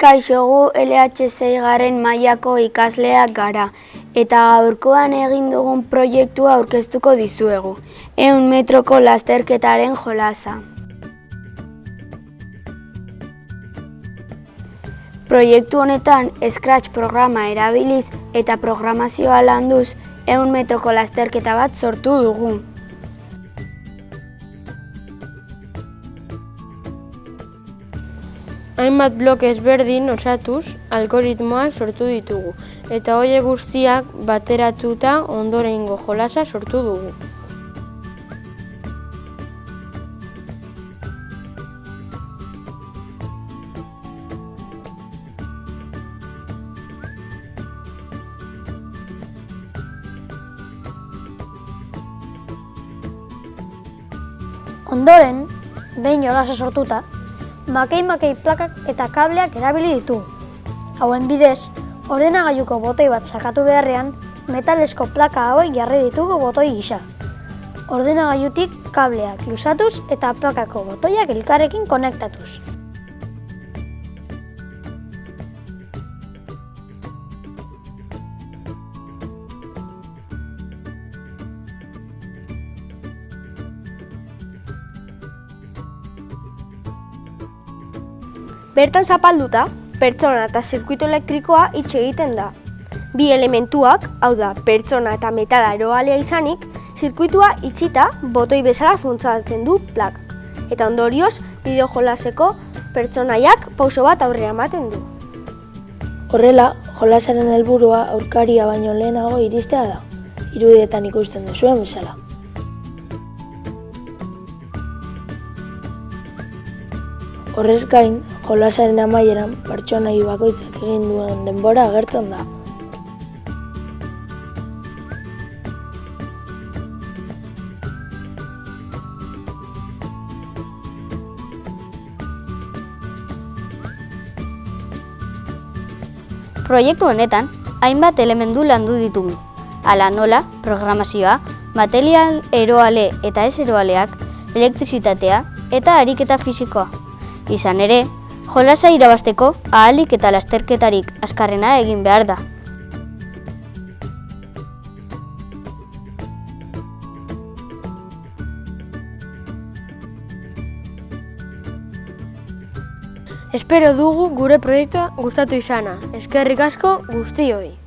Kaixo, gu LH6 mailako ikasleak gara, eta gaurkoan egin dugun proiektua aurkeztuko dizuegu, 100 metroko lasterketaren jolasa. Proiektu honetan Scratch programa erabiliz eta programazioa landuz 100 metroko lasterketa bat sortu dugu. Hainbat bloke ezberdin osatuz, algoritmoak sortu ditugu, eta horiek guztiak bateratuta ondorengo jolasa sortu dugu. Ondoren, behin jolasa sortuta, makei plakak eta kableak erabili ditugu. Hauen bidez, ordenagailuko botoi bat sakatu beharrean, metalesko plaka hauek jarri ditugu botoi gisa. Ordenagailutik kableak luzatuz eta plakako botoiak elkarrekin konektatuz. Bertan zapalduta, pertsona eta zirkuitu elektrikoa itx egiten da. Bi elementuak, hau da, pertsona eta metala eroalea izanik, zirkuitua itxita botoi bezala funtzionatzen du plakak. Eta ondorioz, bideo jolaseko pertsonaiak pauso bat aurrera ematen du. Horrela, jolasaren helburua aurkaria baino lehenago iristea da, irudietan ikusten duzuen bezala. Horrez gain, jolasaren amaieran pertsonailu bakoitzak egin duen denbora agertzen da. Proiektu honetan, hainbat elementu landu ditugu. Hala nola, programazioa, material eroale eta ez eroaleak, elektrizitatea eta ariketa fisikoa. Izan ere, jolasa irabazteko ahalik eta lasterketarik azkarrena egin behar da. Espero dugu gure proiektua gustatu izana. Eskerrik asko guztioi!